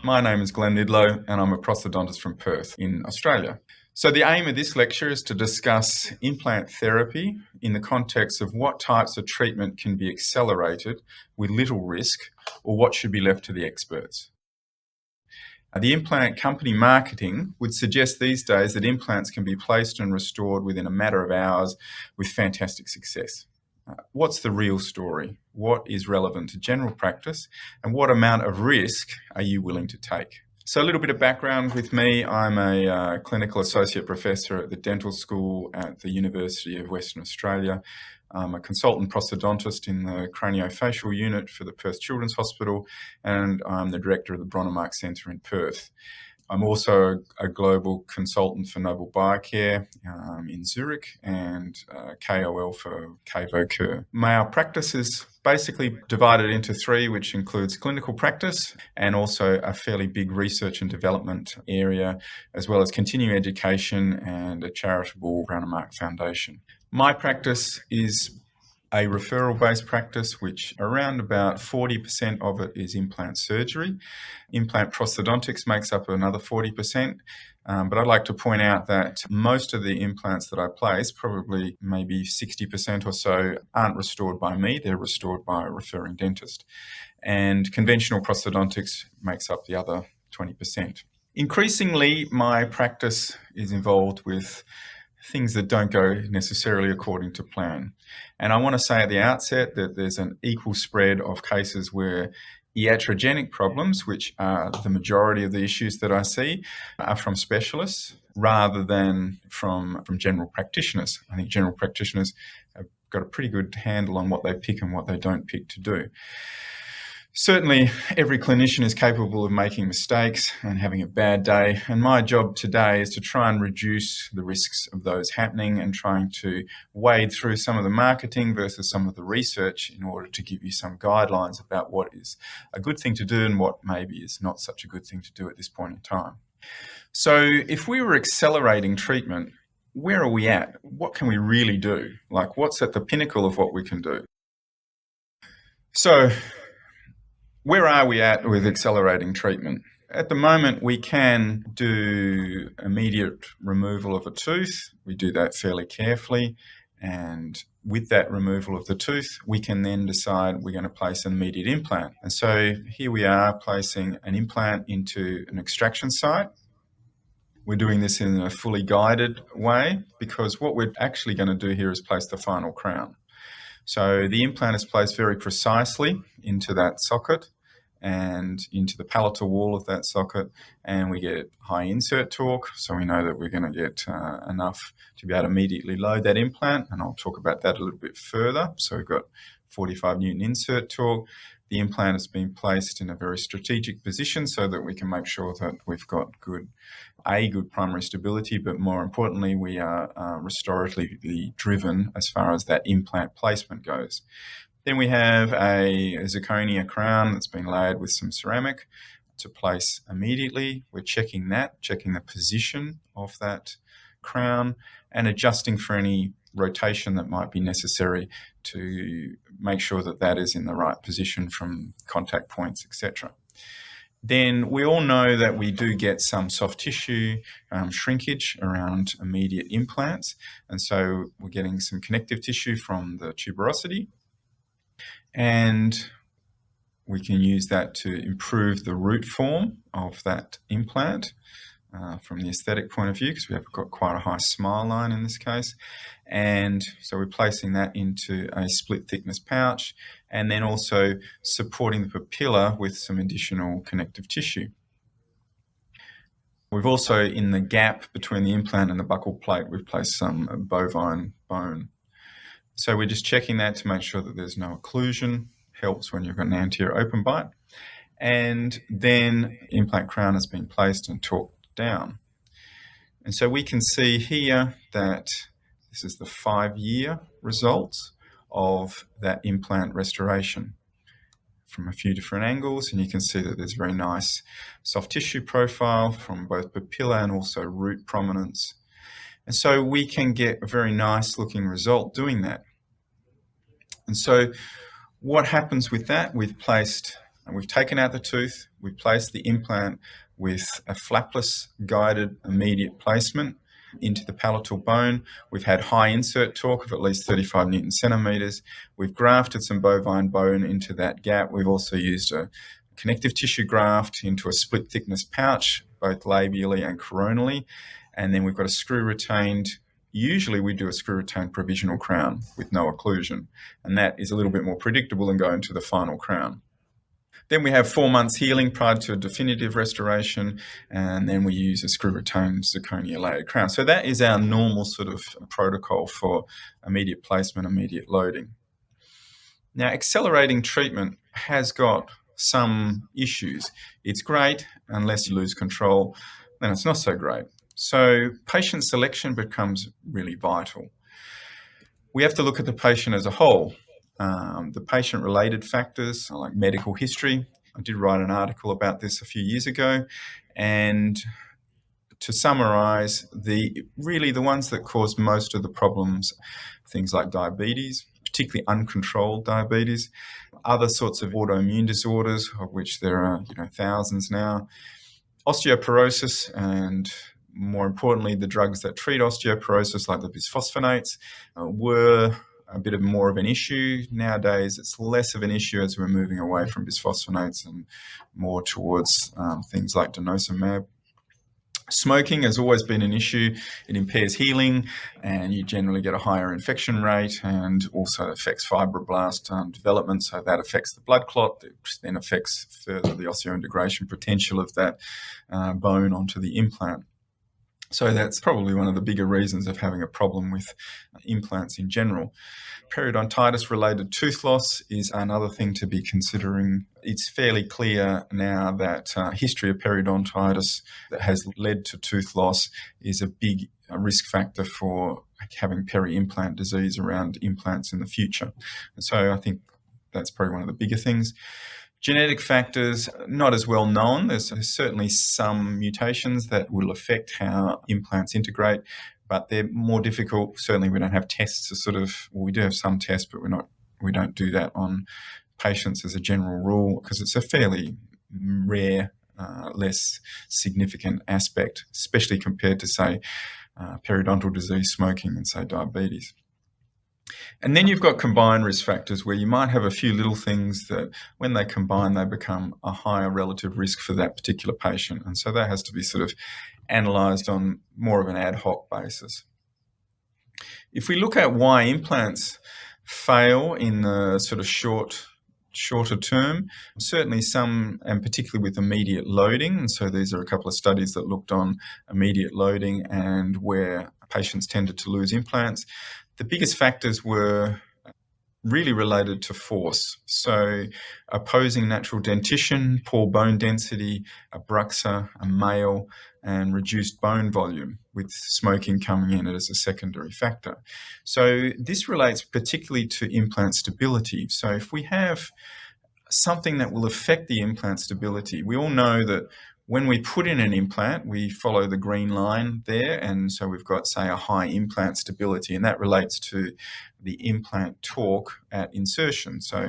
My name is Glenn Liddelow and I'm a prosthodontist from Perth in Australia. So the aim of this lecture is to discuss implant therapy in the context of what types of treatment can be accelerated with little risk or what should be left to the experts. The implant company marketing would suggest these days that implants can be placed and restored within a matter of hours with fantastic success. What's the real story? What is relevant to general practice? And what amount of risk are you willing to take? So a little bit of background with me. I'm a clinical associate professor at the dental school at the University of Western Australia. I'm a consultant prosthodontist in the craniofacial unit for the Perth Children's Hospital, and I'm the director of the Bronnemark Centre in Perth. I'm also a global consultant for Noble Biocare in Zurich and KOL for KVO. My practice is basically divided into three, which includes clinical practice and also a fairly big research and development area, as well as continuing education and a charitable Bronnemark Foundation. My practice is a referral-based practice, which around about 40% of it is implant surgery. Implant prosthodontics makes up another 40%. But I'd like to point out that most of the implants that I place, probably maybe 60% or so, aren't restored by me. They're restored by a referring dentist. And conventional prosthodontics makes up the other 20%. Increasingly, my practice is involved with things that don't go necessarily according to plan. And I want to say at the outset that there's an equal spread of cases where iatrogenic problems, which are the majority of the issues that I see, are from specialists rather than from general practitioners. I think general practitioners have got a pretty good handle on what they pick and what they don't pick to do. Certainly, every clinician is capable of making mistakes and having a bad day, and my job today is to try and reduce the risks of those happening and trying to wade through some of the marketing versus some of the research in order to give you some guidelines about what is a good thing to do and what maybe is not such a good thing to do at this point in time. So if we were accelerating treatment, where are we at? What can we really do? Like, what's at the pinnacle of what we can do? So where are we at with accelerating treatment? At the moment, we can do immediate removal of a tooth. We do that fairly carefully. And with that removal of the tooth, we can then decide we're going to place an immediate implant. And so here we are placing an implant into an extraction site. We're doing this in a fully guided way because what we're actually going to do here is place the final crown. So the implant is placed very precisely into that socket and into the palatal wall of that socket, and we get high insert torque, so we know that we're going to get enough to be able to immediately load that implant, and I'll talk about that a little bit further. So we've got 45 Newton insert torque. The implant has been placed in a very strategic position so that we can make sure that we've got good primary stability, but more importantly, we are restoratively driven as far as that implant placement goes. Then we have a zirconia crown that's been layered with some ceramic to place immediately. We're checking the position of that crown and adjusting for any rotation that might be necessary to make sure that that is in the right position from contact points, etc. Then we all know that we do get some soft tissue shrinkage around immediate implants, and so we're getting some connective tissue from the tuberosity, and we can use that to improve the root form of that implant from the aesthetic point of view, because we have got quite a high smile line in this case. And so we're placing that into a split thickness pouch and then also supporting the papilla with some additional connective tissue. We've also, in the gap between the implant and the buccal plate, we've placed some bovine bone. So we're just checking that to make sure that there's no occlusion. Helps when you've got an anterior open bite. And then implant crown has been placed and torqued down. And so we can see here that this is the 5-year results of that implant restoration from a few different angles, and you can see that there's very nice soft tissue profile from both papilla and also root prominence. And so we can get a very nice looking result doing that. And so what happens with that? We've placed And we've taken out the tooth, we've placed the implant with a flapless guided immediate placement into the palatal bone. We've had high insert torque of at least 35 Newton centimeters. We've grafted some bovine bone into that gap. We've also used a connective tissue graft into a split thickness pouch, both labially and coronally. And then we've got a screw retained. Usually we do a screw retained provisional crown with no occlusion. And that is a little bit more predictable than going to the final crown. Then we have 4 months healing prior to a definitive restoration, and then we use a screw-retained zirconia-layered crown. So that is our normal sort of protocol for immediate placement, immediate loading. Now, accelerating treatment has got some issues. It's great unless you lose control, then it's not so great. So patient selection becomes really vital. We have to look at the patient as a whole. The patient-related factors like medical history. I did write an article about this a few years ago, and to summarize, the ones that cause most of the problems, things like diabetes, particularly uncontrolled diabetes, other sorts of autoimmune disorders, of which there are thousands now, osteoporosis, and more importantly, the drugs that treat osteoporosis, like the bisphosphonates, were a bit of more of an issue. Nowadays, it's less of an issue as we're moving away from bisphosphonates and more towards things like denosumab. Smoking has always been an issue. It impairs healing, and you generally get a higher infection rate, and also affects fibroblast development. So that affects the blood clot, which then affects further the osseointegration potential of that bone onto the implant. So that's probably one of the bigger reasons of having a problem with implants in general. Periodontitis-related tooth loss is another thing to be considering. It's fairly clear now that history of periodontitis that has led to tooth loss is a big risk factor for having peri-implant disease around implants in the future. And so I think that's probably one of the bigger things. Genetic factors, not as well known. There's certainly some mutations that will affect how implants integrate, but they're more difficult. Certainly we don't have tests to we do have some tests, but we don't do that on patients as a general rule, because it's a fairly rare, less significant aspect, especially compared to, say, periodontal disease, smoking, and, say, diabetes. And then you've got combined risk factors where you might have a few little things that when they combine, they become a higher relative risk for that particular patient. And so that has to be sort of analysed on more of an ad hoc basis. If we look at why implants fail in the sort of shorter term, certainly some, and particularly with immediate loading. And so these are a couple of studies that looked on immediate loading and where patients tended to lose implants. The biggest factors were really related to force. So opposing natural dentition, poor bone density, abruxa, a male, and reduced bone volume, with smoking coming in as a secondary factor. So this relates particularly to implant stability. So if we have something that will affect the implant stability, we all know that when we put in an implant, we follow the green line there, and so we've got, say, a high implant stability, and that relates to the implant torque at insertion. So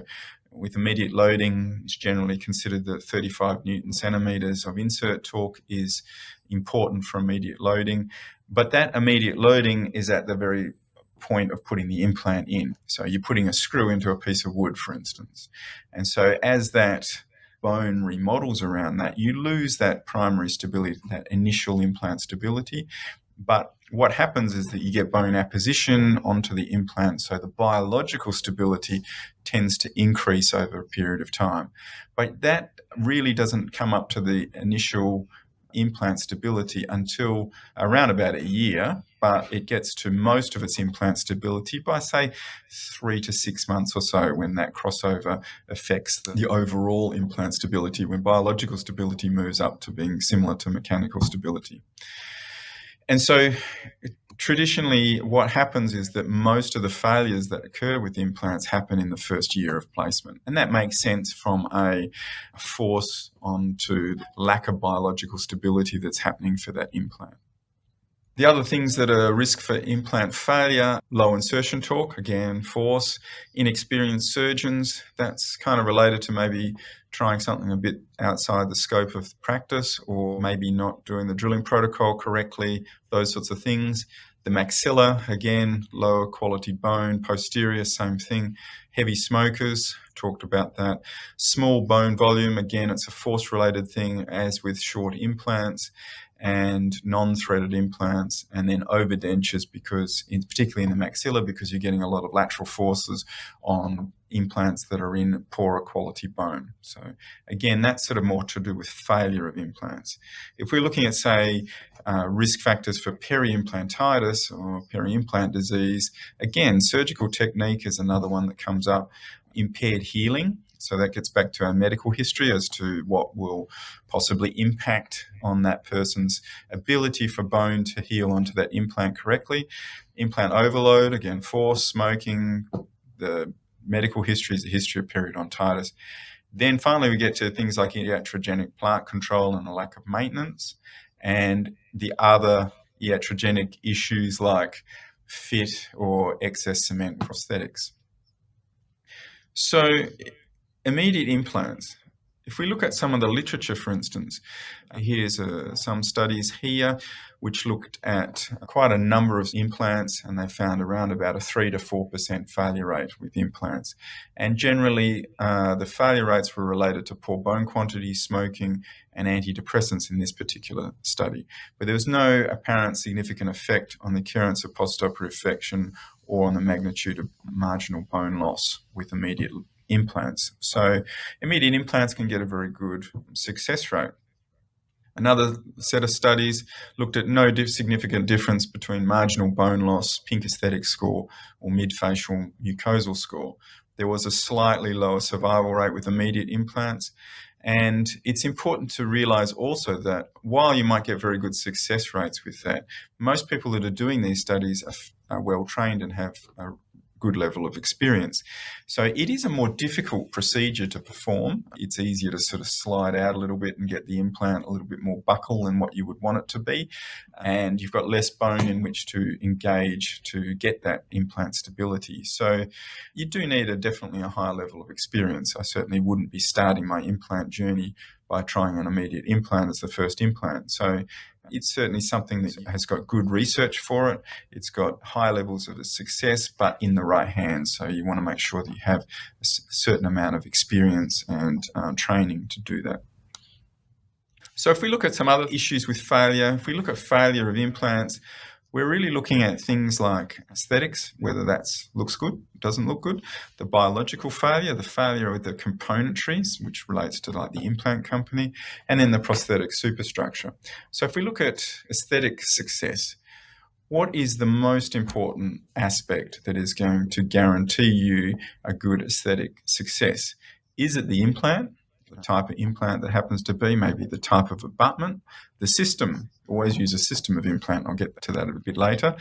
with immediate loading, it's generally considered that 35 Newton centimeters of insert torque is important for immediate loading, but that immediate loading is at the very point of putting the implant in. So you're putting a screw into a piece of wood, for instance. And so as that bone remodels around that, you lose that primary stability, that initial implant stability. But what happens is that you get bone apposition onto the implant, so the biological stability tends to increase over a period of time. But that really doesn't come up to the initial implant stability until around about a year, but it gets to most of its implant stability by, say, 3 to 6 months or so, when that crossover affects the overall implant stability, when biological stability moves up to being similar to mechanical stability. And so traditionally what happens is that most of the failures that occur with implants happen in the first year of placement. And that makes sense from a force onto lack of biological stability that's happening for that implant. The other things that are a risk for implant failure: low insertion torque, again, force, inexperienced surgeons. That's kind of related to maybe trying something a bit outside the scope of practice, or maybe not doing the drilling protocol correctly, those sorts of things. The maxilla, again, lower quality bone. Posterior, same thing. Heavy smokers, talked about that. Small bone volume, again, it's a force-related thing, as with short implants and non-threaded implants, and then overdentures, because particularly in the maxilla, because you're getting a lot of lateral forces on implants that are in poorer quality bone. So again, that's sort of more to do with failure of implants. If we're looking at, say, risk factors for peri-implantitis or peri-implant disease, again, surgical technique is another one that comes up. Impaired healing. So that gets back to our medical history as to what will possibly impact on that person's ability for bone to heal onto that implant correctly. Implant overload, again, force, smoking, the medical history is the history of periodontitis. Then finally, we get to things like iatrogenic plaque control and a lack of maintenance, and the other iatrogenic issues like fit or excess cement prosthetics. So immediate implants. If we look at some of the literature, for instance, here's some studies here which looked at quite a number of implants, and they found around about a 3 to 4% failure rate with implants. And generally, the failure rates were related to poor bone quantity, smoking, and antidepressants in this particular study. But there was no apparent significant effect on the occurrence of postoperative infection or on the magnitude of marginal bone loss with immediate implants. So immediate implants can get a very good success rate. Another set of studies looked at no significant difference between marginal bone loss, pink aesthetic score, or midfacial mucosal score. There was a slightly lower survival rate with immediate implants. And it's important to realize also that while you might get very good success rates with that, most people that are doing these studies are well trained and have a good level of experience. So it is a more difficult procedure to perform. It's easier to sort of slide out a little bit and get the implant a little bit more buccal than what you would want it to be. And you've got less bone in which to engage to get that implant stability. So you do need definitely a high level of experience. I certainly wouldn't be starting my implant journey by trying an immediate implant as the first implant. So it's certainly something that has got good research for it. It's got high levels of success, but in the right hands. So you want to make sure that you have a certain amount of experience and training to do that. So if we look at some other issues with failure, if we look at failure of implants, we're really looking at things like aesthetics, whether that looks good, doesn't look good, the biological failure, the failure of the componentries, which relates to like the implant company, and then the prosthetic superstructure. So if we look at aesthetic success, what is the most important aspect that is going to guarantee you a good aesthetic success? Is it the implant? The type of implant that happens to be, maybe the type of abutment, the system. Always use a system of implant. I'll get to that a bit later.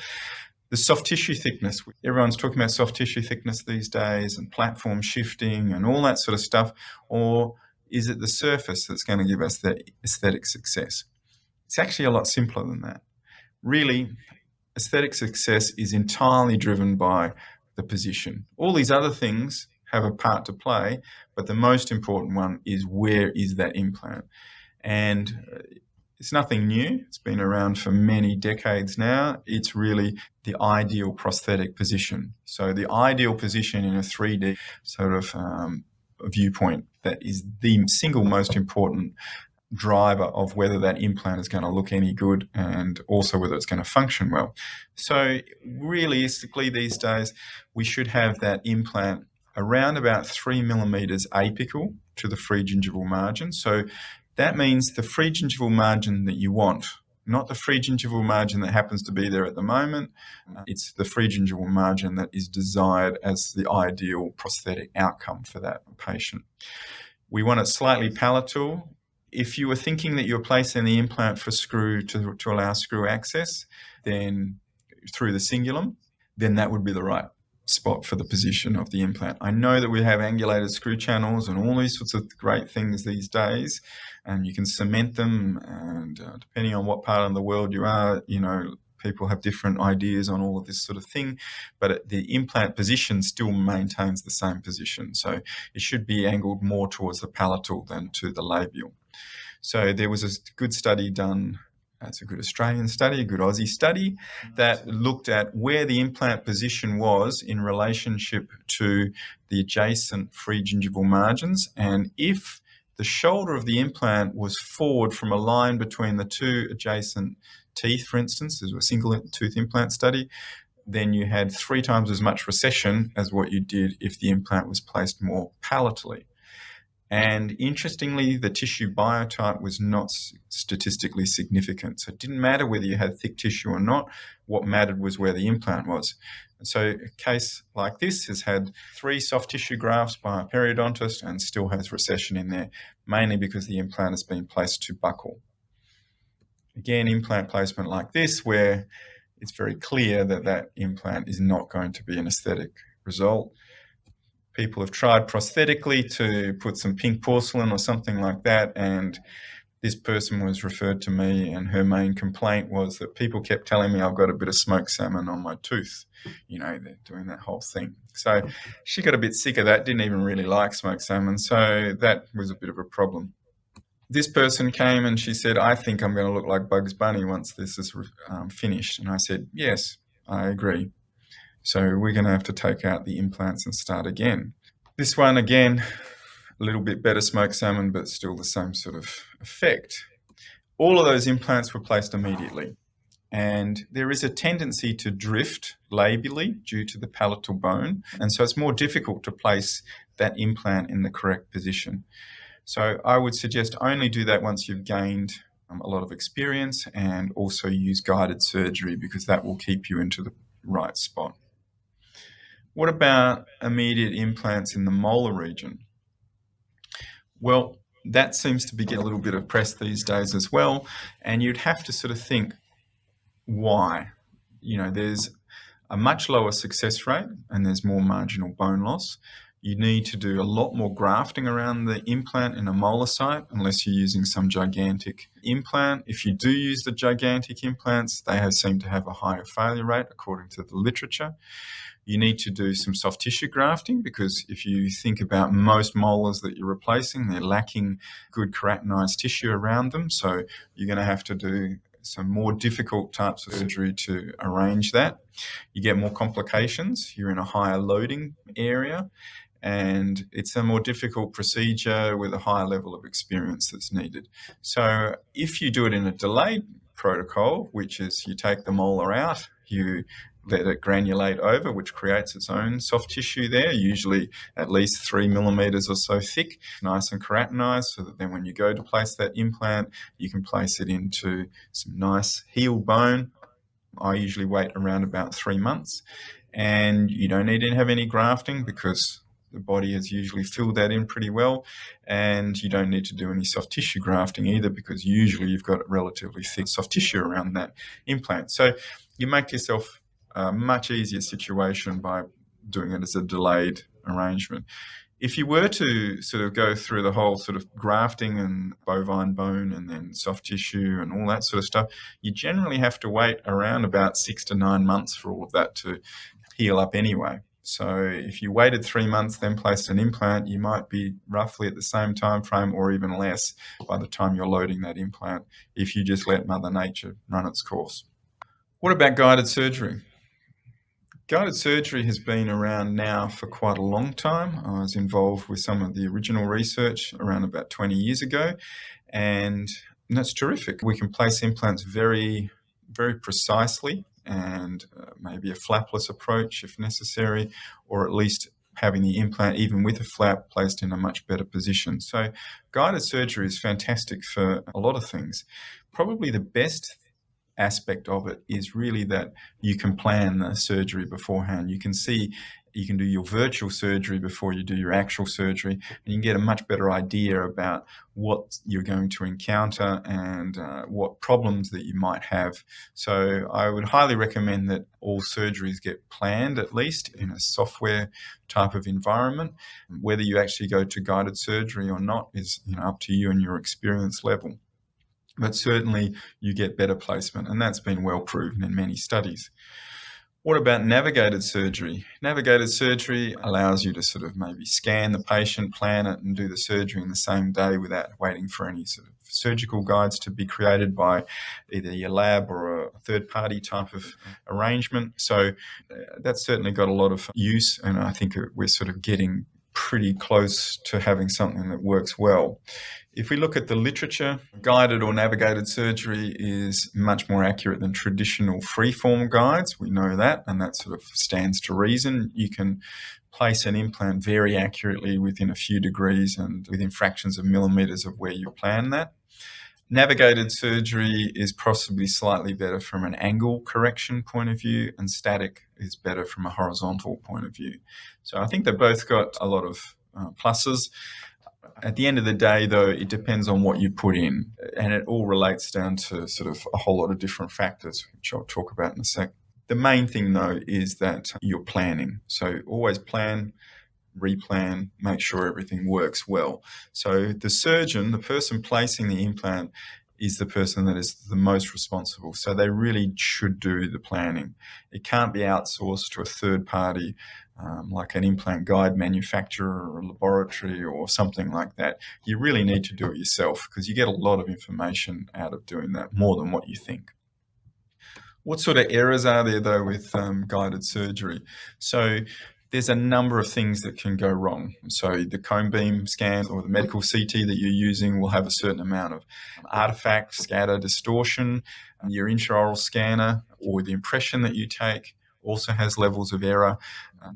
The soft tissue thickness. Everyone's talking about soft tissue thickness these days and platform shifting and all that sort of stuff. Or is it the surface that's going to give us the aesthetic success? It's actually a lot simpler than that. Really, aesthetic success is entirely driven by the position. All these other things have a part to play, but the most important one is where is that implant? And it's nothing new. It's been around for many decades now. It's really the ideal prosthetic position. So the ideal position in a 3D sort of viewpoint, that is the single most important driver of whether that implant is going to look any good and also whether it's going to function well. So realistically these days, we should have that implant around about 3 millimeters apical to the free gingival margin. So that means the free gingival margin that you want, not the free gingival margin that happens to be there at the moment. It's the free gingival margin that is desired as the ideal prosthetic outcome for that patient. We want it slightly palatal. If you were thinking that you're placing the implant for screw to allow screw access, then through the cingulum, then that would be the right spot for the position of the implant. I know that we have angulated screw channels and all these sorts of great things these days, and you can cement them, and depending on what part of the world you are, People have different ideas on all of this sort of thing, but the implant position still maintains the same position. So it should be angled more towards the palatal than to the labial. So there was a good study done. It's a good Australian study, a good Aussie study, that looked at where the implant position was in relationship to the adjacent free gingival margins. And if the shoulder of the implant was forward from a line between the two adjacent teeth, for instance, as a single tooth implant study, then you had 3 times as much recession as what you did if the implant was placed more palatally. And interestingly, the tissue biotype was not statistically significant. So it didn't matter whether you had thick tissue or not. What mattered was where the implant was. And so a case like this has had 3 soft tissue grafts by a periodontist and still has recession in there, mainly because the implant has been placed to buccal. Again, implant placement like this, where it's very clear that that implant is not going to be an aesthetic result. People have tried prosthetically to put some pink porcelain or something like that, and this person was referred to me, and her main complaint was that people kept telling me I've got a bit of smoked salmon on my tooth. They're doing that whole thing. So she got a bit sick of that, didn't even really like smoked salmon, so that was a bit of a problem. This person came and she said, I think I'm going to look like Bugs Bunny once this is finished. And I said, yes, I agree. So we're going to have to take out the implants and start again. This one, again, a little bit better smoked salmon, but still the same sort of effect. All of those implants were placed immediately. And there is a tendency to drift labially due to the palatal bone. And so it's more difficult to place that implant in the correct position. So I would suggest only do that once you've gained a lot of experience, and also use guided surgery, because that will keep you into the right spot. What about immediate implants in the molar region? Well, that seems to be getting a little bit of press these days as well, and you'd have to sort of think, why? There's a much lower success rate and there's more marginal bone loss. You need to do a lot more grafting around the implant in a molar site, unless you're using some gigantic implant. If you do use the gigantic implants, they seem to have a higher failure rate according to the literature. You need to do some soft tissue grafting, because if you think about most molars that you're replacing, they're lacking good keratinized tissue around them. So you're going to have to do some more difficult types of surgery to arrange that. You get more complications. You're in a higher loading area, and it's a more difficult procedure with a higher level of experience that's needed. So if you do it in a delayed protocol, which is you take the molar out, you let it granulate over, which creates its own soft tissue there, usually at least 3 millimeters or so thick, nice and keratinized, so that then when you go to place that implant, you can place it into some nice healed bone. I usually wait around about 3 months, and you don't need to have any grafting because the body has usually filled that in pretty well, and you don't need to do any soft tissue grafting either, because usually you've got relatively thick soft tissue around that implant. So you make yourself a much easier situation by doing it as a delayed arrangement. If you were to sort of go through the whole sort of grafting and bovine bone and then soft tissue and all that sort of stuff, you generally have to wait around about 6 to 9 months for all of that to heal up anyway. So if you waited 3 months, then placed an implant, you might be roughly at the same time frame or even less by the time you're loading that implant, if you just let Mother Nature run its course. What about guided surgery? Guided surgery has been around now for quite a long time. I was involved with some of the original research around about 20 years ago, and that's terrific. We can place implants very, very precisely, and maybe a flapless approach if necessary, or at least having the implant, even with a flap, placed in a much better position. So guided surgery is fantastic for a lot of things. Probably the best aspect of it is really that you can plan the surgery beforehand. You can do your virtual surgery before you do your actual surgery, and you can get a much better idea about what you're going to encounter and what problems that you might have. So I would highly recommend that all surgeries get planned, at least in a software type of environment. Whether you actually go to guided surgery or not is up to you and your experience level. but certainly you get better placement, and that's been well proven in many studies. What about navigated surgery? Navigated surgery allows you to sort of maybe scan the patient, plan it, and do the surgery in the same day without waiting for any sort of surgical guides to be created by either your lab or a third-party type of arrangement. So that's certainly got a lot of use, and I think we're sort of getting pretty close to having something that works well. If we look at the literature, guided or navigated surgery is much more accurate than traditional freeform guides. We know that, and that sort of stands to reason. You can place an implant very accurately within a few degrees and within fractions of millimeters of where you plan that. Navigated surgery is possibly slightly better from an angle correction point of view, and static is better from a horizontal point of view. So I think they've both got a lot of pluses. At the end of the day, though, it depends on what you put in, and it all relates down to sort of a whole lot of different factors, which I'll talk about in a sec. The main thing, though, is that you're planning. So always plan, replan, make sure everything works well. So the surgeon, the person placing the implant, is the person that is the most responsible. So they really should do the planning. It can't be outsourced to a third party, like an implant guide manufacturer or a laboratory or something like that. You really need to do it yourself, because you get a lot of information out of doing that, more than what you think. What sort of errors are there, though, with guided surgery? So there's a number of things that can go wrong. So the cone beam scan or the medical CT that you're using will have a certain amount of artifact, scatter, distortion. Your intraoral scanner or the impression that you take also has levels of error.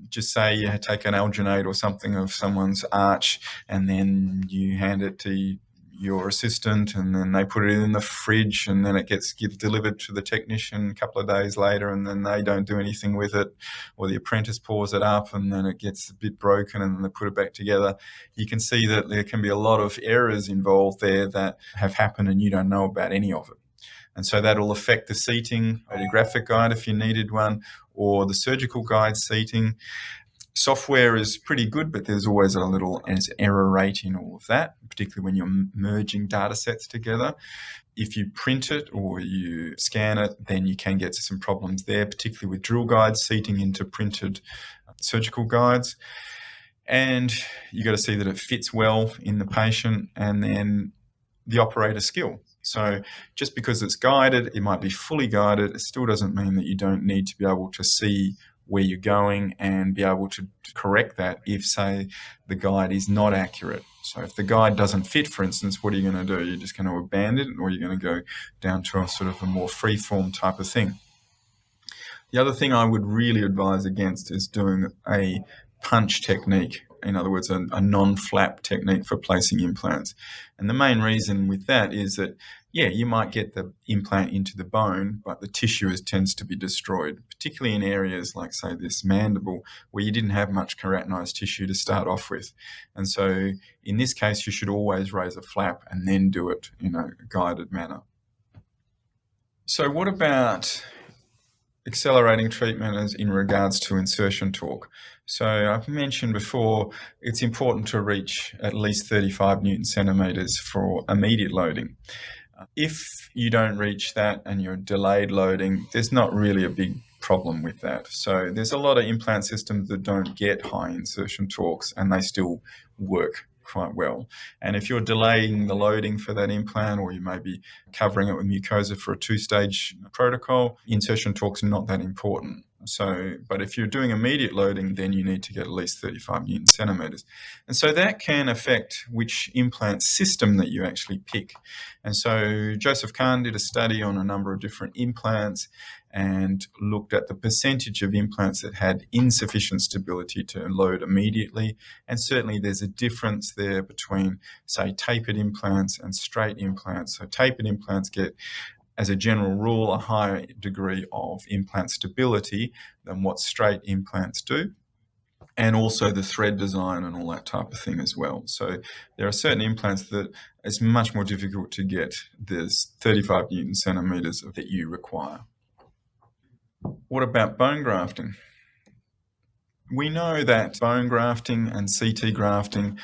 Just say you take an alginate or something of someone's arch, and then you hand it to your assistant, and then they put it in the fridge, and then it gets delivered to the technician a couple of days later, and then they don't do anything with it, or the apprentice pours it up and then it gets a bit broken and then they put it back together. You can see that there can be a lot of errors involved there that have happened and you don't know about any of it. And so that'll affect the seating, radiographic guide if you needed one, or the surgical guide seating. Software is pretty good, but there's always a little error rate in all of that, particularly when you're merging data sets together. If you print it or you scan it, then you can get some problems there, particularly with drill guides seating into printed surgical guides. And you got to see that it fits well in the patient, and then the operator skill. So just because it's guided, it might be fully guided, it still doesn't mean that you don't need to be able to see where you're going and be able to correct that if, say, the guide is not accurate. So if the guide doesn't fit, for instance, what are you going to do? You're just going to abandon it, or you're going to go down to a sort of a more free-form type of thing. The other thing I would really advise against is doing a punch technique. In other words, a non-flap technique for placing implants. And the main reason with that is that, yeah, you might get the implant into the bone, but the tissue tends to be destroyed, particularly in areas like, say, this mandible, where you didn't have much keratinized tissue to start off with. And so in this case, you should always raise a flap and then do it in a guided manner. So what about accelerating treatment as in regards to insertion torque? So I've mentioned before, it's important to reach at least 35 Newton centimeters for immediate loading. If you don't reach that and you're delayed loading, there's not really a big problem with that. So there's a lot of implant systems that don't get high insertion torques and they still work quite well. And if you're delaying the loading for that implant, or you may be covering it with mucosa for a two-stage protocol, insertion torque's not that important. So, but if you're doing immediate loading, then you need to get at least 35 Newton centimeters. And so that can affect which implant system that you actually pick. And so Joseph Kahn did a study on a number of different implants and looked at the percentage of implants that had insufficient stability to load immediately. And certainly there's a difference there between, say, tapered implants and straight implants. So tapered implants get, as a general rule, a higher degree of implant stability than what straight implants do, and also the thread design and all that type of thing as well. So there are certain implants that it's much more difficult to get this 35 Newton centimeters that you require. What about bone grafting? We know that bone grafting and CT grafting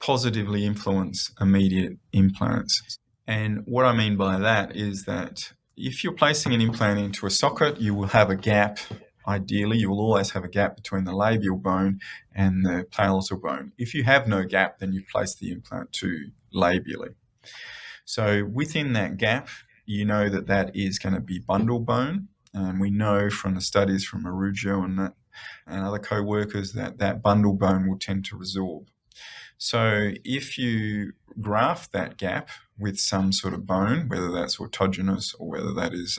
positively influence immediate implants. And what I mean by that is that if you're placing an implant into a socket, you will have a gap. Ideally, you will always have a gap between the labial bone and the palatal bone. If you have no gap, then you place the implant too labially. So within that gap, you know that that is going to be bundle bone. And we know from the studies from Arujo and other co-workers that that bundle bone will tend to resorb. So if you graft that gap with some sort of bone, whether that's autogenous or whether that is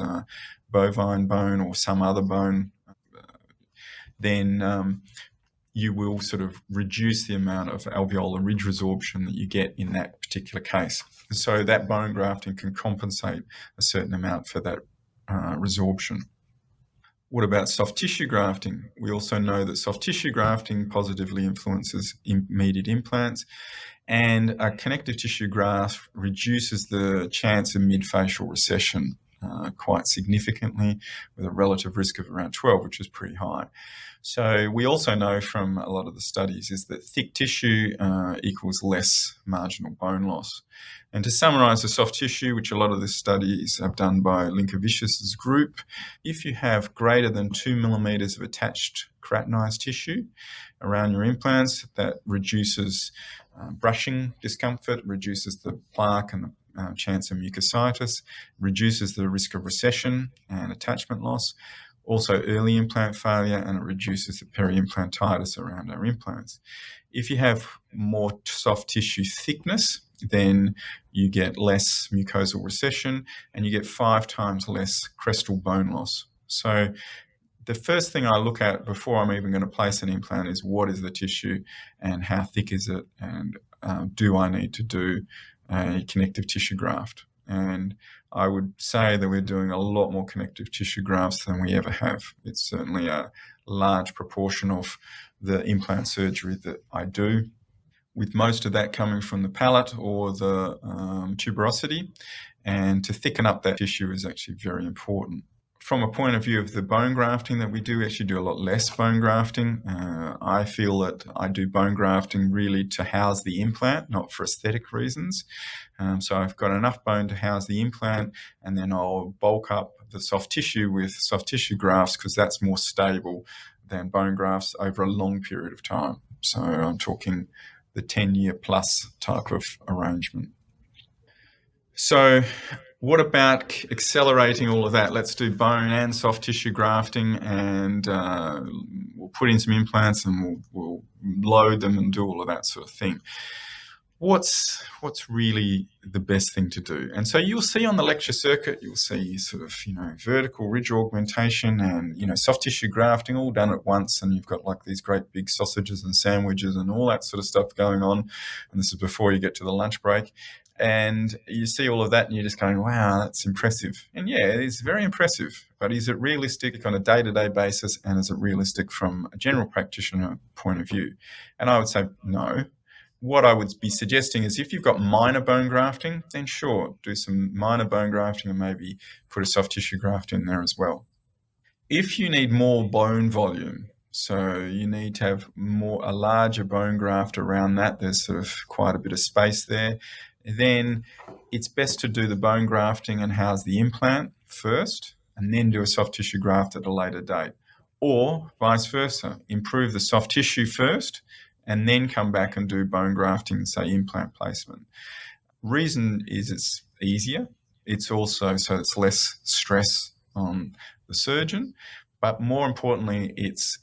bovine bone or some other bone, then you will sort of reduce the amount of alveolar ridge resorption that you get in that particular case. So that bone grafting can compensate a certain amount for that resorption. What about soft tissue grafting? We also know that soft tissue grafting positively influences immediate implants, and a connective tissue graft reduces the chance of mid-facial recession quite significantly, with a relative risk of around 12, which is pretty high. So we also know from a lot of the studies is that thick tissue equals less marginal bone loss. And to summarise the soft tissue, which a lot of the studies have done by Linkevicius's group, if you have greater than 2 millimeters of attached keratinized tissue around your implants, that reduces brushing discomfort, reduces the plaque and the chance of mucositis, reduces the risk of recession and attachment loss, also early implant failure, and it reduces the peri-implantitis around our implants. If you have more soft tissue thickness, then you get less mucosal recession and you get 5 times less crestal bone loss. So the first thing I look at before I'm even going to place an implant is what is the tissue and how thick is it, and do I need to do a connective tissue graft? And I would say that we're doing a lot more connective tissue grafts than we ever have. It's certainly a large proportion of the implant surgery that I do, with most of that coming from the palate or the tuberosity. And to thicken up that tissue is actually very important. From a point of view of the bone grafting that we do, we actually do a lot less bone grafting. I feel that I do bone grafting really to house the implant, not for aesthetic reasons. So I've got enough bone to house the implant, and then I'll bulk up the soft tissue with soft tissue grafts because that's more stable than bone grafts over a long period of time. So I'm talking the 10-year plus type of arrangement. So what about accelerating all of that? Let's do bone and soft tissue grafting, and we'll put in some implants and we'll load them and do all of that sort of thing. What's really the best thing to do? And so you'll see on the lecture circuit, you'll see sort of, vertical ridge augmentation and, soft tissue grafting all done at once. And you've got like these great big sausages and sandwiches and all that sort of stuff going on. And this is before you get to the lunch break. And you see all of that and you're just going, wow, that's impressive. And yeah, it is very impressive, but is it realistic on a day-to-day basis, and is it realistic from a general practitioner point of view? And I would say no. What I would be suggesting is if you've got minor bone grafting, then sure, do some minor bone grafting and maybe put a soft tissue graft in there as well. If you need more bone volume, so you need to have a larger bone graft around that, there's sort of quite a bit of space there, then it's best to do the bone grafting and house the implant first and then do a soft tissue graft at a later date. Or vice versa, improve the soft tissue first and then come back and do bone grafting and say implant placement. Reason is it's easier. It's also so it's less stress on the surgeon, but more importantly, it's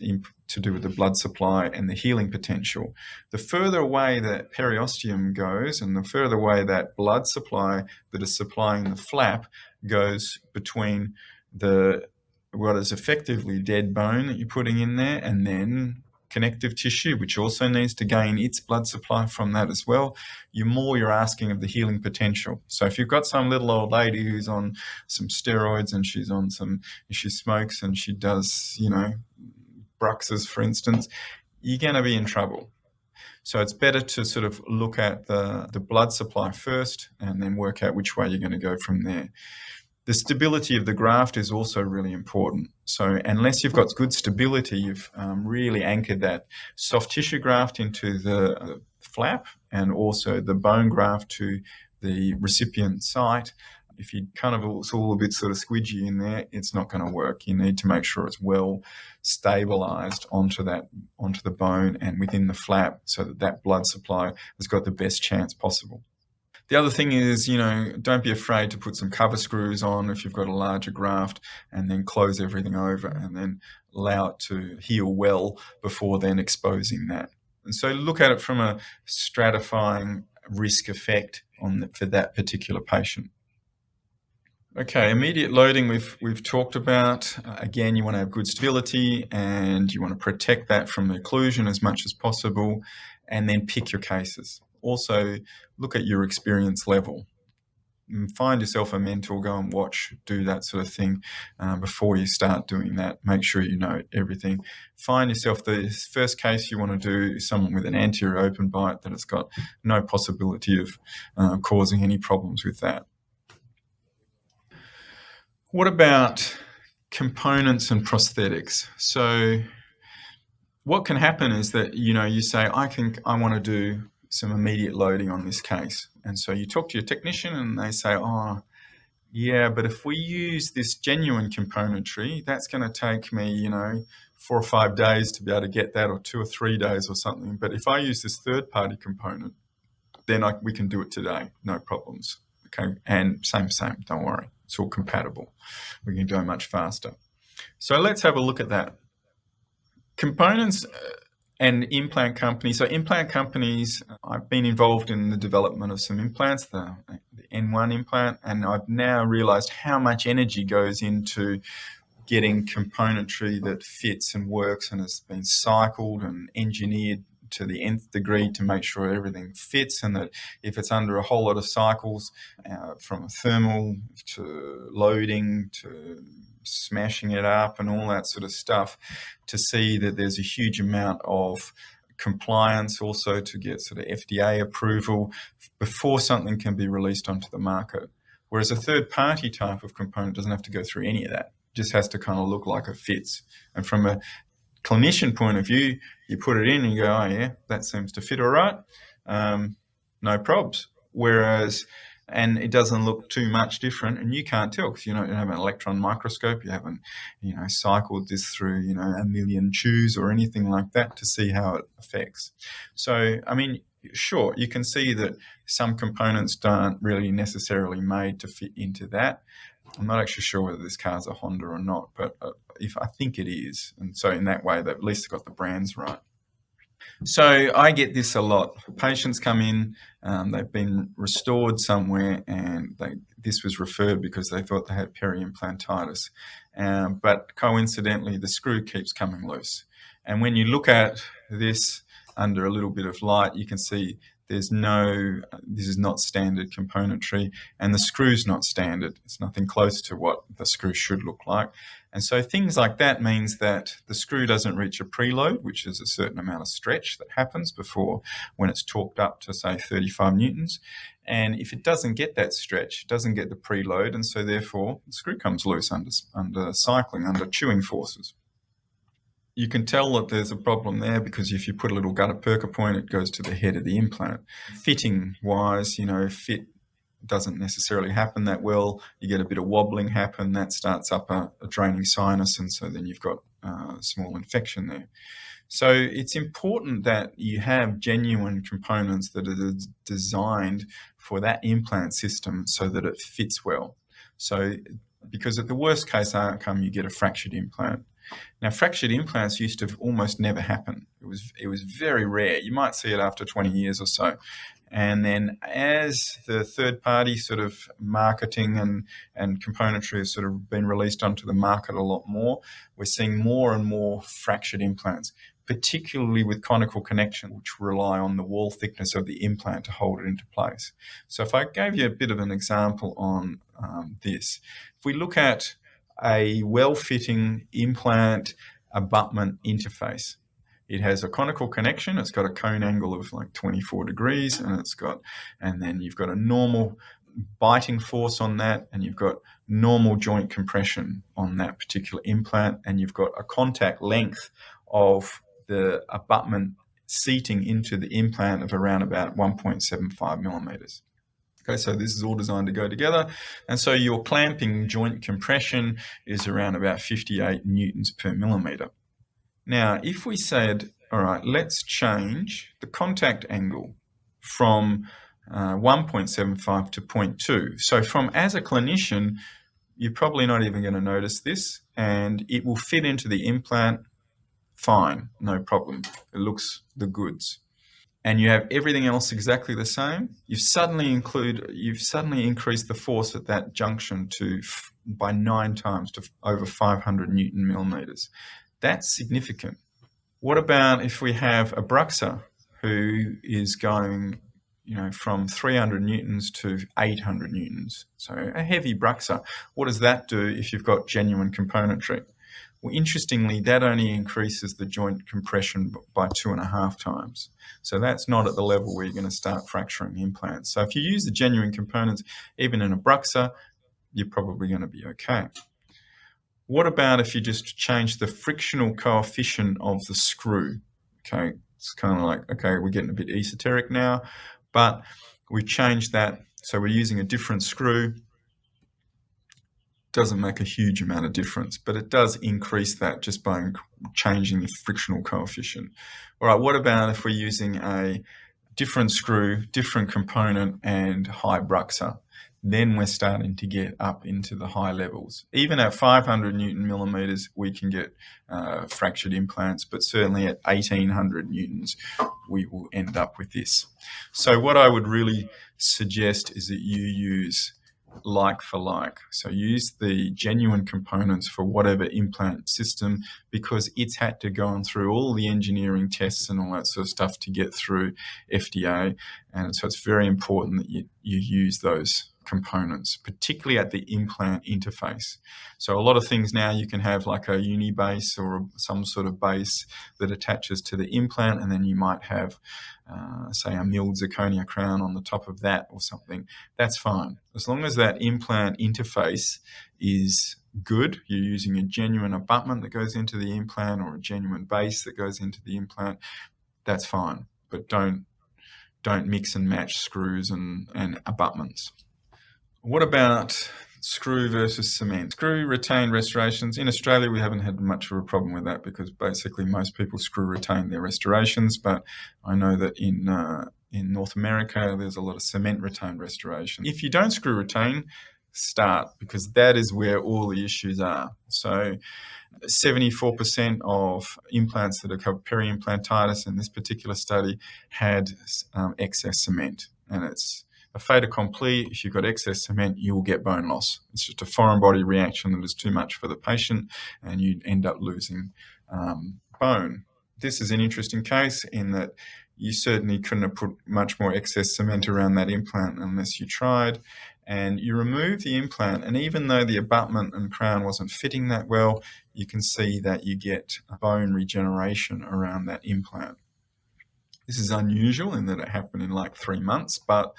to do with the blood supply and the healing potential. The further away that periosteum goes and the further away that blood supply that is supplying the flap goes between what is effectively dead bone that you're putting in there and then connective tissue, which also needs to gain its blood supply from that as well, the more you're asking of the healing potential. So if you've got some little old lady who's on some steroids and she smokes and she does, bruxes, for instance, you're going to be in trouble. So it's better to sort of look at the blood supply first and then work out which way you're going to go from there. The stability of the graft is also really important. So unless you've got good stability, you've really anchored that soft tissue graft into the flap and also the bone graft to the recipient site. If you kind of it's all a bit sort of squidgy in there, it's not going to work. You need to make sure it's well stabilized onto the bone and within the flap, so that blood supply has got the best chance possible. The other thing is, don't be afraid to put some cover screws on if you've got a larger graft, and then close everything over and then allow it to heal well before then exposing that. And so look at it from a stratifying risk effect for that particular patient. Okay, immediate loading we've talked about. Again, you want to have good stability and you want to protect that from occlusion as much as possible, and then pick your cases. Also, look at your experience level. Find yourself a mentor, go and watch, do that sort of thing before you start doing that. Make sure you know everything. Find yourself the first case you want to do is someone with an anterior open bite that has got no possibility of causing any problems with that. What about components and prosthetics? So what can happen is that, you say, I want to do some immediate loading on this case. And so you talk to your technician and they say, oh, yeah, but if we use this genuine componentry, that's going to take me, 4 or 5 days to be able to get that, or 2 or 3 days or something. But if I use this third-party component, then we can do it today, no problems. Okay, and same, don't worry. It's all compatible. We can go much faster. So let's have a look at that. Components and implant companies. So implant companies, I've been involved in the development of some implants, the N1 implant, and I've now realized how much energy goes into getting componentry that fits and works and has been cycled and engineered to the nth degree to make sure everything fits, and that if it's under a whole lot of cycles, from thermal to loading to smashing it up and all that sort of stuff, to see that there's a huge amount of compliance, also to get sort of FDA approval before something can be released onto the market. Whereas a third-party type of component doesn't have to go through any of that. It just has to kind of look like it fits. And from a clinician point of view, you put it in and you go, oh yeah, that seems to fit all right, no probs. Whereas, and it doesn't look too much different, and you can't tell because you don't have an electron microscope, you haven't, cycled this through, a million chews or anything like that to see how it affects. So, I mean, sure, you can see that some components aren't really necessarily made to fit into that. I'm not actually sure whether this car's a Honda or not, but if I think it is. And so in that way, they've at least got the brands right. So I get this a lot. Patients come in, they've been restored somewhere, and this was referred because they thought they had peri-implantitis. But coincidentally, the screw keeps coming loose. And when you look at this under a little bit of light, you can see this is not standard componentry, and the screw's not standard. It's nothing close to what the screw should look like. And so things like that means that the screw doesn't reach a preload, which is a certain amount of stretch that happens before when it's torqued up to, say, 35 newtons. And if it doesn't get that stretch, it doesn't get the preload, and so therefore the screw comes loose under cycling, under chewing forces. You can tell that there's a problem there because if you put a little gutta perca point, it goes to the head of the implant. Fitting wise, fit doesn't necessarily happen that well. You get a bit of wobbling happen, that starts up a draining sinus, and so then you've got a small infection there. So it's important that you have genuine components that are designed for that implant system so that it fits well. So because at the worst case outcome, you get a fractured implant. Now, fractured implants used to almost never happen. It was very rare. You might see it after 20 years or so. And then as the third-party sort of marketing and componentry has sort of been released onto the market a lot more, we're seeing more and more fractured implants, particularly with conical connections, which rely on the wall thickness of the implant to hold it into place. So if I gave you a bit of an example on this, if we look at a well-fitting implant abutment interface, it has a conical connection. It's got a cone angle of like 24 degrees, and then you've got a normal biting force on that, and you've got normal joint compression on that particular implant, and you've got a contact length of the abutment seating into the implant of around about 1.75 millimeters. Okay, so this is all designed to go together. And so your clamping joint compression is around about 58 newtons per millimeter. Now, if we said, all right, let's change the contact angle from 1.75 to 0.2. So as a clinician, you're probably not even going to notice this, and it will fit into the implant fine, no problem. It looks the goods. And you have everything else exactly the same. You've suddenly increased the force at that junction by 9 times to over 500 Newton millimeters. That's significant. What about if we have a bruxer who is going, from 300 newtons to 800 newtons? So a heavy bruxer. What does that do if you've got genuine componentry? Well, interestingly, that only increases the joint compression by 2.5 times. So that's not at the level where you're going to start fracturing implants. So if you use the genuine components, even in a bruxer, you're probably going to be okay. What about if you just change the frictional coefficient of the screw? Okay, it's kind of like, okay, we're getting a bit esoteric now, but we've changed that. So we're using a different screw. Doesn't make a huge amount of difference, but it does increase that just by changing the frictional coefficient. All right, what about if we're using a different screw, different component, and high bruxer? Then we're starting to get up into the high levels. Even at 500 Newton millimeters, we can get fractured implants, but certainly at 1800 Newtons, we will end up with this. So what I would really suggest is that you use like for like. So use the genuine components for whatever implant system, because it's had to go on through all the engineering tests and all that sort of stuff to get through FDA. And so it's very important that you use those components, particularly at the implant interface. So a lot of things now you can have like a uni base or some sort of base that attaches to the implant, and then you might have say a milled zirconia crown on the top of that or something. That's fine. As long as that implant interface is good, you're using a genuine abutment that goes into the implant or a genuine base that goes into the implant, that's fine. But don't mix and match screws and abutments. What about screw versus cement? Screw retain restorations. In Australia, we haven't had much of a problem with that because basically most people screw retain their restorations, but I know that in North America, there's a lot of cement retain restoration. If you don't screw retain, start, because that is where all the issues are. So 74% of implants that are peri-implantitis in this particular study had excess cement, and it's a fait accompli. If you've got excess cement, you will get bone loss. It's just a foreign body reaction that is too much for the patient, and you end up losing bone. This is an interesting case in that you certainly couldn't have put much more excess cement around that implant unless you tried. And you remove the implant, and even though the abutment and crown wasn't fitting that well, you can see that you get bone regeneration around that implant. This is unusual in that it happened in like 3 months, but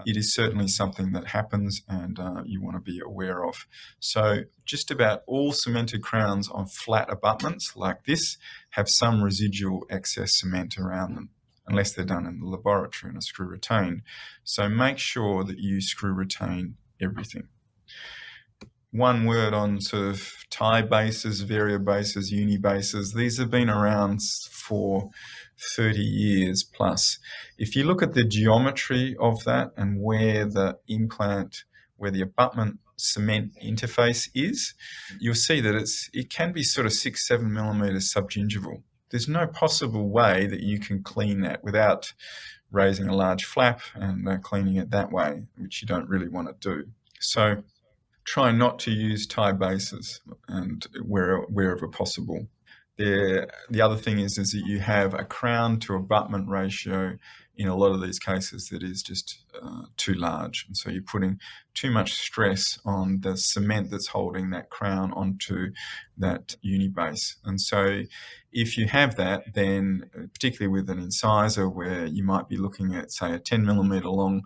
it is certainly something that happens and you want to be aware of. So just about all cemented crowns on flat abutments like this have some residual excess cement around them, unless they're done in the laboratory and a screw retain. So make sure that you screw retain everything. One word on sort of tie bases, vario bases, uni bases. These have been around for 30 years plus. If you look at the geometry of that and where the abutment cement interface is, you'll see that it can be sort of 6-7 millimeters subgingival. There's no possible way that you can clean that without raising a large flap and cleaning it that way, which you don't really want to do. So try not to use tie bases and wherever possible. The other thing is that you have a crown to abutment ratio in a lot of these cases that is just too large. And so you're putting too much stress on the cement that's holding that crown onto that uni base. And so if you have that, then particularly with an incisor where you might be looking at, say, a 10 millimeter long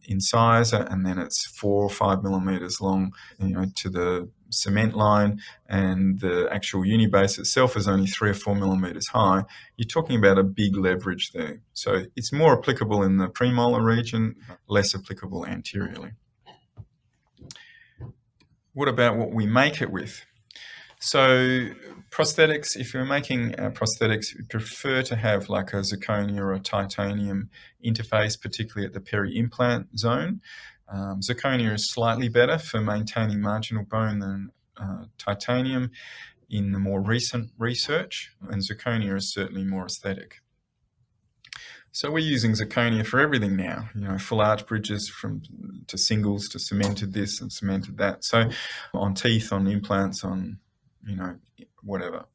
incisor, and then it's 4 or 5 millimeters long, to the cement line and the actual unibase itself is only 3 or 4 millimeters high, you're talking about a big leverage there. So it's more applicable in the premolar region, less applicable anteriorly. What about what we make it with? So prosthetics, if you're making prosthetics, we prefer to have like a zirconia or a titanium interface, particularly at the peri-implant zone. Zirconia is slightly better for maintaining marginal bone than titanium in the more recent research, and zirconia is certainly more aesthetic. So we're using zirconia for everything now, full arch bridges to singles, to cemented this and cemented that. So on teeth, on implants, on whatever.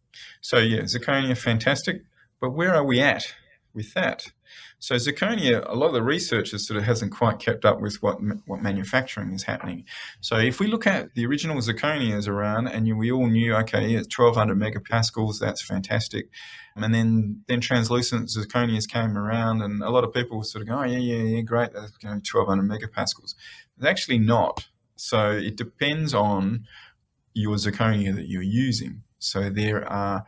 So yeah, zirconia, fantastic. But where are we at with that? So zirconia, a lot of the researchers sort of hasn't quite kept up with what manufacturing is happening. So if we look at the original zirconias around, and we all knew, okay, it's 1200 megapascals, that's fantastic. And then translucent zirconias came around, and a lot of people were sort of going, oh, yeah, great, that's going to be 1200 megapascals. It's actually not. So it depends on your zirconia that you're using. So there are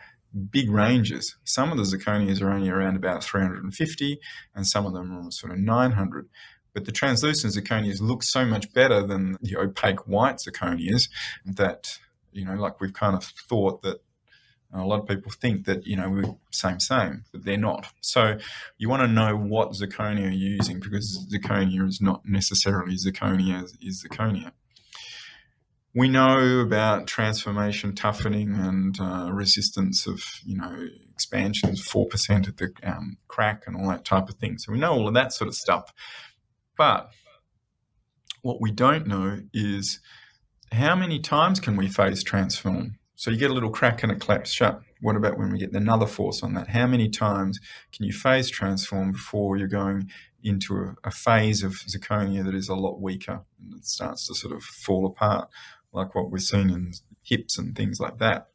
big ranges. Some of the zirconias are only around about 350, and some of them are sort of 900. But the translucent zirconias look so much better than the opaque white zirconias that, like we've kind of thought that a lot of people think that, we're same, but they're not. So you want to know what zirconia you're using, because zirconia is not necessarily zirconia is zirconia. We know about transformation, toughening, and resistance of, expansions, 4% at the crack and all that type of thing. So we know all of that sort of stuff. But what we don't know is how many times can we phase transform? So you get a little crack and it claps shut. What about when we get another force on that? How many times can you phase transform before you're going into a phase of zirconia that is a lot weaker and it starts to sort of fall apart, like what we're seeing in hips and things like that?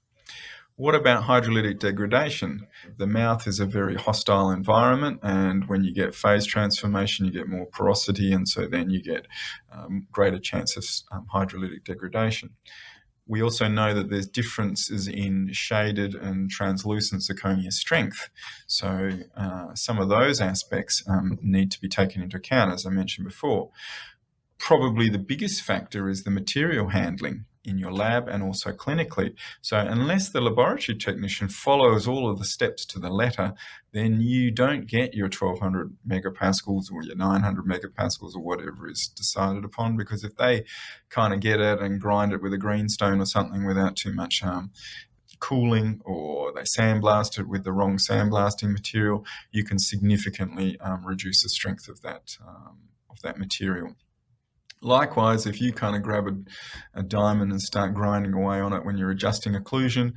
What about hydrolytic degradation? The mouth is a very hostile environment, and when you get phase transformation, you get more porosity, and so then you get greater chance of hydrolytic degradation. We also know that there's differences in shaded and translucent zirconia strength. So some of those aspects need to be taken into account, as I mentioned before. Probably the biggest factor is the material handling in your lab and also clinically. So unless the laboratory technician follows all of the steps to the letter, then you don't get your 1200 megapascals or your 900 megapascals or whatever is decided upon, because if they kind of get it and grind it with a greenstone or something without too much cooling, or they sandblast it with the wrong sandblasting material, you can significantly reduce the strength of that material. Likewise, if you kind of grab a diamond and start grinding away on it when you're adjusting occlusion,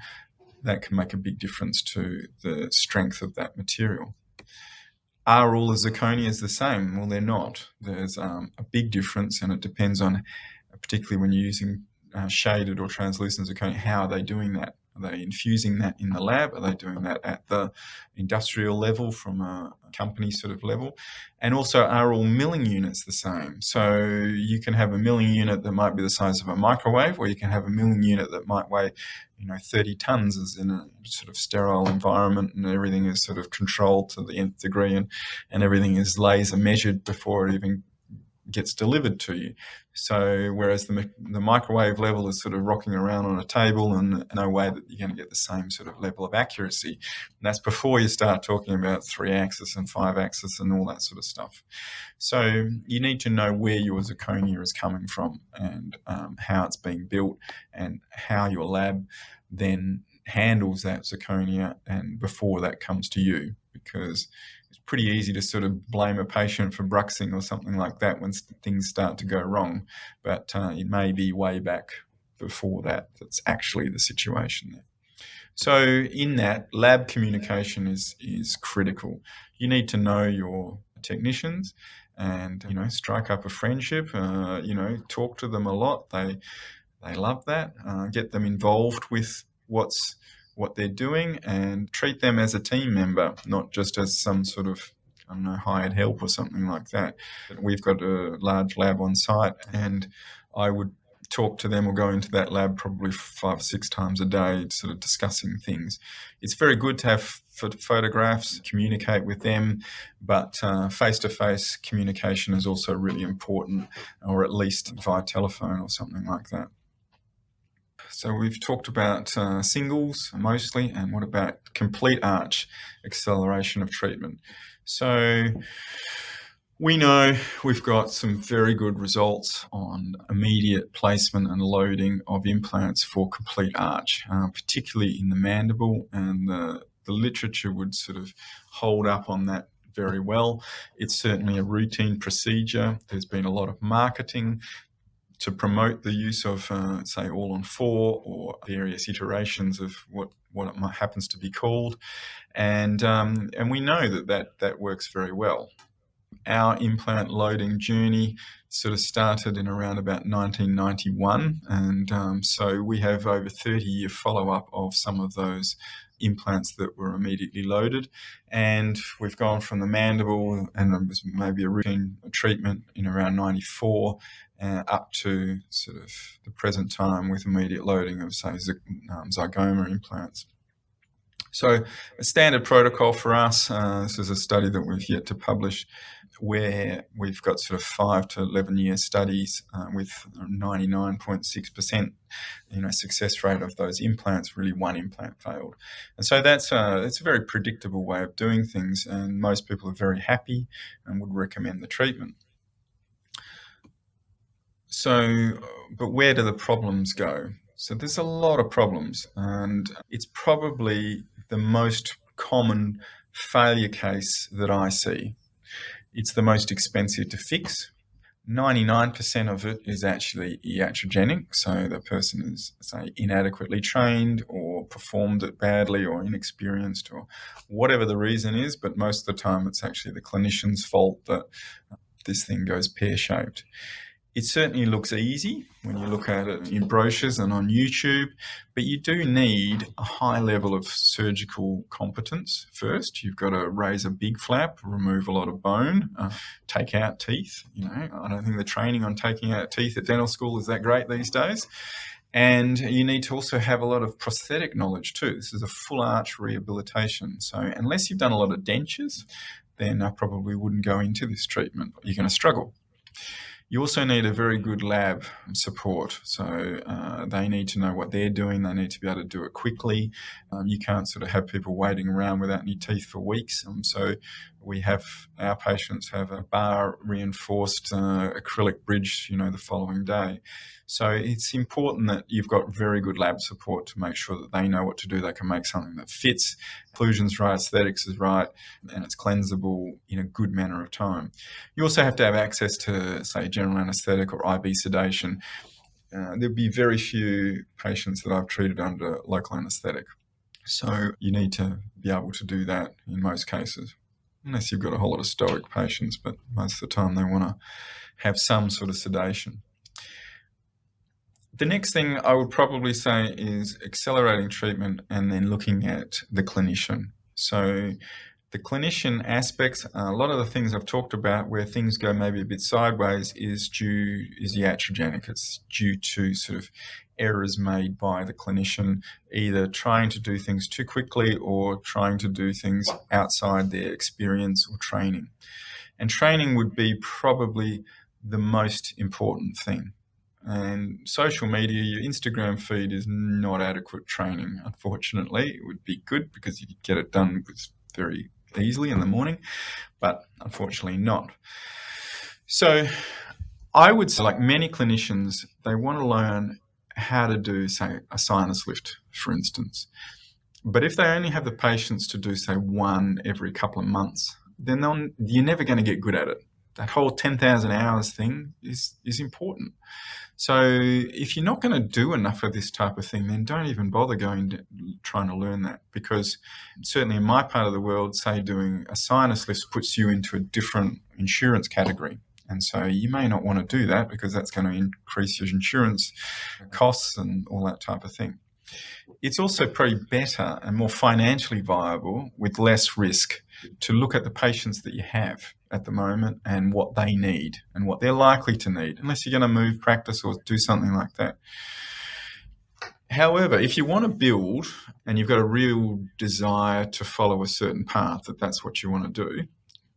that can make a big difference to the strength of that material. Are all the zirconias the same? Well, they're not. There's a big difference, and it depends on, particularly when you're using shaded or translucent zirconia, how are they doing that? Are they infusing that in the lab? Are they doing that at the industrial level from a company sort of level? And also, are all milling units the same? So you can have a milling unit that might be the size of a microwave, or you can have a milling unit that might weigh 30 tons, as in a sort of sterile environment, and everything is sort of controlled to the nth degree, and everything is laser measured before it even gets delivered to you. So whereas the microwave level is sort of rocking around on a table, and no way that you're going to get the same sort of level of accuracy. And that's before you start talking about 3-axis and 5-axis and all that sort of stuff. So you need to know where your zirconia is coming from, and how it's being built, and how your lab then handles that zirconia and before that comes to you, because it's pretty easy to sort of blame a patient for bruxing or something like that when things start to go wrong, but it may be way back before that's actually the situation there. So in that, lab communication is critical. You need to know your technicians and strike up a friendship, talk to them a lot. They love that. Get them involved with what they're doing, and treat them as a team member, not just as some sort of, hired help or something like that. We've got a large lab on site, and I would talk to them or go into that lab probably 5 or 6 times a day, sort of discussing things. It's very good to have photographs, communicate with them, but face-to-face communication is also really important, or at least via telephone or something like that. So we've talked about singles mostly, and what about complete arch acceleration of treatment? So we know we've got some very good results on immediate placement and loading of implants for complete arch, particularly in the mandible, and the literature would sort of hold up on that very well. It's certainly a routine procedure. There's been a lot of marketing to promote the use of, say, all-on-4 or various iterations of what it happens to be called, and we know that works very well. Our implant loading journey sort of started in around about 1991, and so we have over 30-year follow-up of some of those implants that were immediately loaded, and we've gone from the mandible, and it was maybe a routine treatment in around 94, up to sort of the present time with immediate loading of, say, zygoma implants. So a standard protocol for us, this is a study that we've yet to publish, where we've got sort of 5 to 11-year studies with 99.6% success rate of those implants. Really, one implant failed, and so that's a very predictable way of doing things, and most people are very happy and would recommend the treatment. So, but where do the problems go? So there's a lot of problems, and it's probably the most common failure case that I see. It's the most expensive to fix. 99% of it is actually iatrogenic, so the person is, say, inadequately trained or performed it badly or inexperienced or whatever the reason is, but most of the time it's actually the clinician's fault that this thing goes pear-shaped. It certainly looks easy when you look at it in brochures and on YouTube, but you do need a high level of surgical competence first. You've got to raise a big flap, remove a lot of bone, take out teeth. I don't think the training on taking out teeth at dental school is that great these days. And you need to also have a lot of prosthetic knowledge too. This is a full arch rehabilitation. So unless you've done a lot of dentures, then I probably wouldn't go into this treatment. You're going to struggle. You also need a very good lab support. So they need to know what they're doing. They need to be able to do it quickly. You can't sort of have people waiting around without any teeth for weeks. So our patients have a bar reinforced acrylic bridge, the following day. So it's important that you've got very good lab support to make sure that they know what to do. They can make something that fits, occlusion's right, aesthetics is right, and it's cleansable in a good manner of time. You also have to have access to, say, general anaesthetic or IB sedation. There'll be very few patients that I've treated under local anaesthetic. So you need to be able to do that in most cases, unless you've got a whole lot of stoic patients, but most of the time they want to have some sort of sedation. The next thing I would probably say is accelerating treatment and then looking at the clinician. So the clinician aspects, a lot of the things I've talked about where things go maybe a bit sideways is iatrogenic. It's due to sort of errors made by the clinician, either trying to do things too quickly or trying to do things outside their experience or training. And training would be probably the most important thing. And social media, your Instagram feed is not adequate training, unfortunately. It would be good because you could get it done very easily in the morning, but unfortunately not. So I would say, like many clinicians, they want to learn how to do, say, a sinus lift, for instance. But if they only have the patience to do, say, one every couple of months, then you're never going to get good at it. That whole 10,000 hours thing is important. So if you're not going to do enough of this type of thing, then don't even bother trying to learn that, because certainly in my part of the world, say doing a sinus lift puts you into a different insurance category. And so you may not want to do that because that's going to increase your insurance costs and all that type of thing. It's also probably better and more financially viable with less risk to look at the patients that you have at the moment and what they need and what they're likely to need, unless you're going to move practice or do something like that. However, if you want to build and you've got a real desire to follow a certain path, that's what you want to do,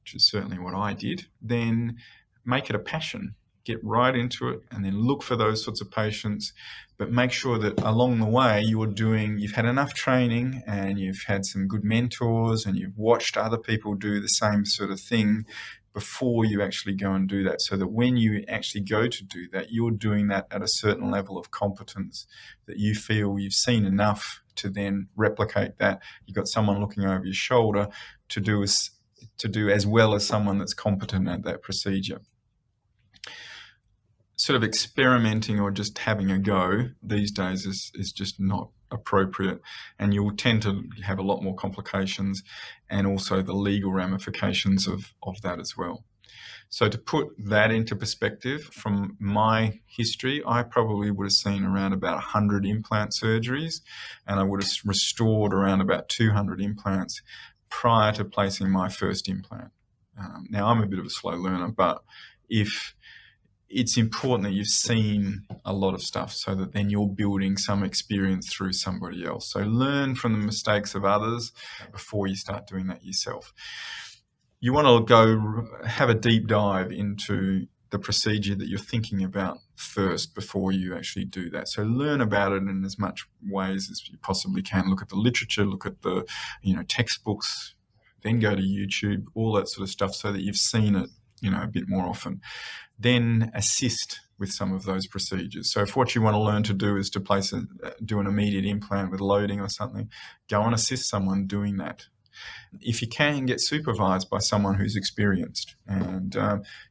which is certainly what I did, then make it a passion. Get right into it and then look for those sorts of patients, but make sure that along the way you've had enough training and you've had some good mentors and you've watched other people do the same sort of thing before you actually go and do that, so that when you actually go to do that, you're doing that at a certain level of competence that you feel you've seen enough to then replicate that. You've got someone looking over your shoulder to do as well as someone that's competent at that procedure. Sort of experimenting or just having a go these days is just not appropriate, and you'll tend to have a lot more complications and also the legal ramifications of that as well. So to put that into perspective, from my history, I probably would have seen around about 100 implant surgeries, and I would have restored around about 200 implants prior to placing my first implant. Now, I'm a bit of a slow learner, but it's important that you've seen a lot of stuff so that then you're building some experience through somebody else. So learn from the mistakes of others before you start doing that yourself. You want to go have a deep dive into the procedure that you're thinking about first before you actually do that. So learn about it in as much ways as you possibly can. Look at the literature, look at the textbooks, then go to YouTube, all that sort of stuff, so that you've seen it a bit more often. Then assist with some of those procedures. So if what you want to learn to do is to do an immediate implant with loading or something, go and assist someone doing that. If you can, get supervised by someone who's experienced. And,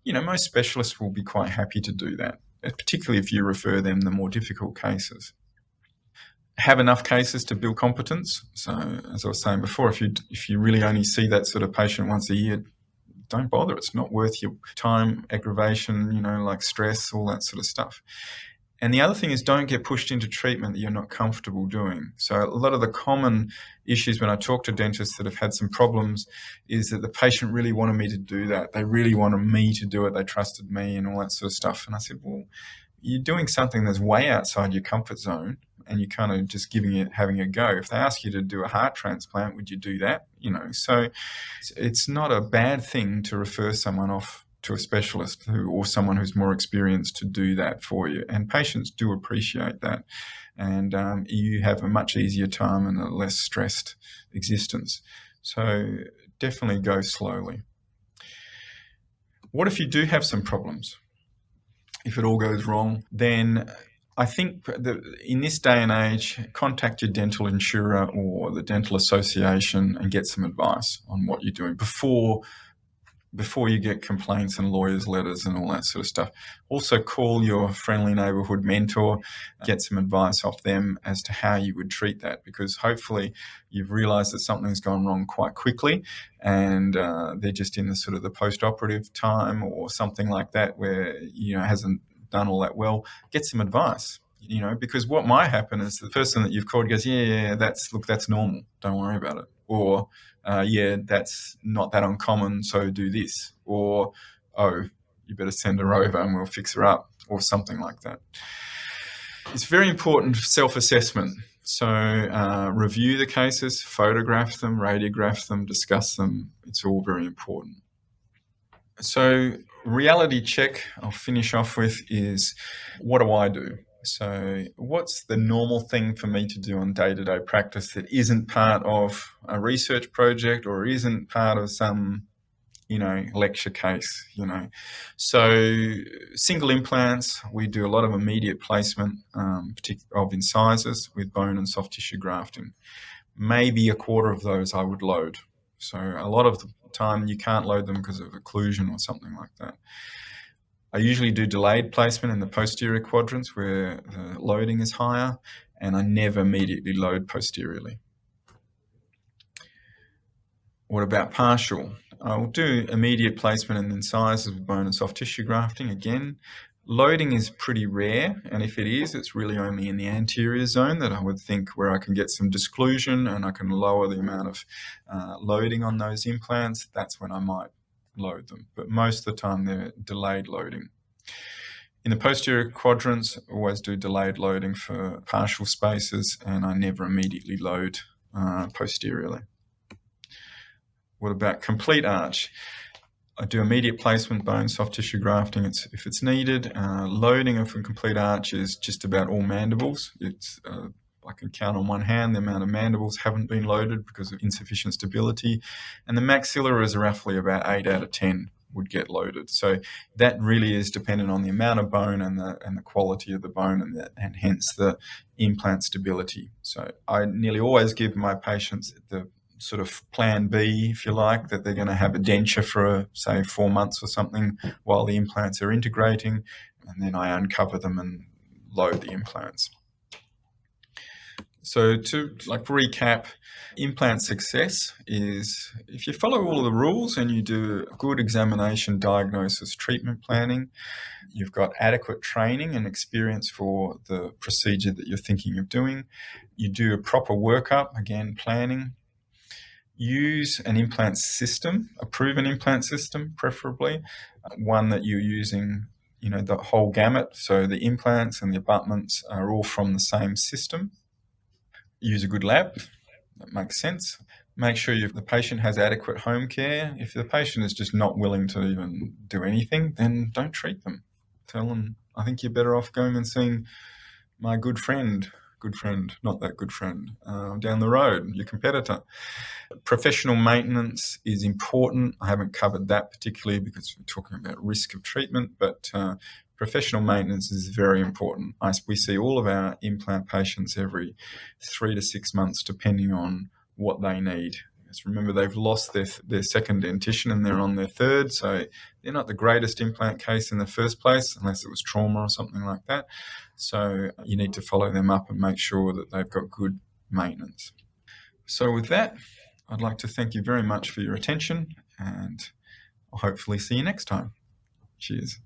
most specialists will be quite happy to do that, particularly if you refer them the more difficult cases. Have enough cases to build competence. So as I was saying before, if you really only see that sort of patient once a year, don't bother. It's not worth your time, aggravation, like stress, all that sort of stuff. And the other thing is, don't get pushed into treatment that you're not comfortable doing. So a lot of the common issues when I talk to dentists that have had some problems is that the patient really wanted me to do that. They really wanted me to do it. They trusted me and all that sort of stuff. And I said, well, you're doing something that's way outside your comfort zone and you're kind of just having a go. If they ask you to do a heart transplant, would you do that? So it's not a bad thing to refer someone off to a specialist or someone who's more experienced to do that for you. And patients do appreciate that. And you have a much easier time and a less stressed existence. So definitely go slowly. What if you do have some problems? If it all goes wrong, then I think that in this day and age, contact your dental insurer or the dental association and get some advice on what you're doing before you get complaints and lawyers' letters and all that sort of stuff. Also call your friendly neighbourhood mentor, get some advice off them as to how you would treat that, because hopefully you've realised that something's gone wrong quite quickly and they're just in the sort of the post-operative time or something like that where, hasn't done all that well. Get some advice, because what might happen is the person that you've called goes, yeah, that's normal. Don't worry about it. Or, that's not that uncommon, so do this. Or, oh, you better send her over and we'll fix her up, or something like that. It's very important self-assessment. So review the cases, photograph them, radiograph them, discuss them. It's all very important. So reality check I'll finish off with is, what do I do? So what's the normal thing for me to do on day-to-day practice that isn't part of a research project or isn't part of some, lecture case, So single implants, we do a lot of immediate placement, of incisors with bone and soft tissue grafting. Maybe a quarter of those I would load. So a lot of the time you can't load them because of occlusion or something like that. I usually do delayed placement in the posterior quadrants where the loading is higher, and I never immediately load posteriorly. What about partial? I'll do immediate placement in the incisors with bone and soft tissue grafting again. Loading is pretty rare, and if it is, it's really only in the anterior zone that I would think where I can get some disclusion and I can lower the amount of loading on those implants. That's when I might load them. But most of the time, they're delayed loading. In the posterior quadrants, I always do delayed loading for partial spaces, and I never immediately load posteriorly. What about complete arch? I do immediate placement bone soft tissue grafting if it's needed. Loading of a complete arch is just about all mandibles. I can count on one hand the amount of mandibles haven't been loaded because of insufficient stability, and the maxilla is roughly about 8 out of 10 would get loaded. So that really is dependent on the amount of bone and the quality of the bone and hence the implant stability. So I nearly always give my patients the sort of plan B, if you like, that they're going to have a denture for, say, 4 months or something while the implants are integrating, and then I uncover them and load the implants. So to recap, implant success is if you follow all of the rules and you do good examination, diagnosis, treatment planning, you've got adequate training and experience for the procedure that you're thinking of doing, you do a proper workup, again, planning, use an implant system, a proven implant system, preferably, one that you're using, the whole gamut. So the implants and the abutments are all from the same system. Use a good lab. That makes sense. Make sure the patient has adequate home care. If the patient is just not willing to even do anything, then don't treat them. Tell them, I think you're better off going and seeing my good friend, not that good friend, down the road, your competitor. Professional maintenance is important. I haven't covered that particularly because we're talking about risk of treatment, but professional maintenance is very important. We see all of our implant patients every 3 to 6 months, depending on what they need. Just remember, they've lost their second dentition and they're on their third, so they're not the greatest implant case in the first place, unless it was trauma or something like that. So you need to follow them up and make sure that they've got good maintenance. So with that, I'd like to thank you very much for your attention, and I'll hopefully see you next time. Cheers.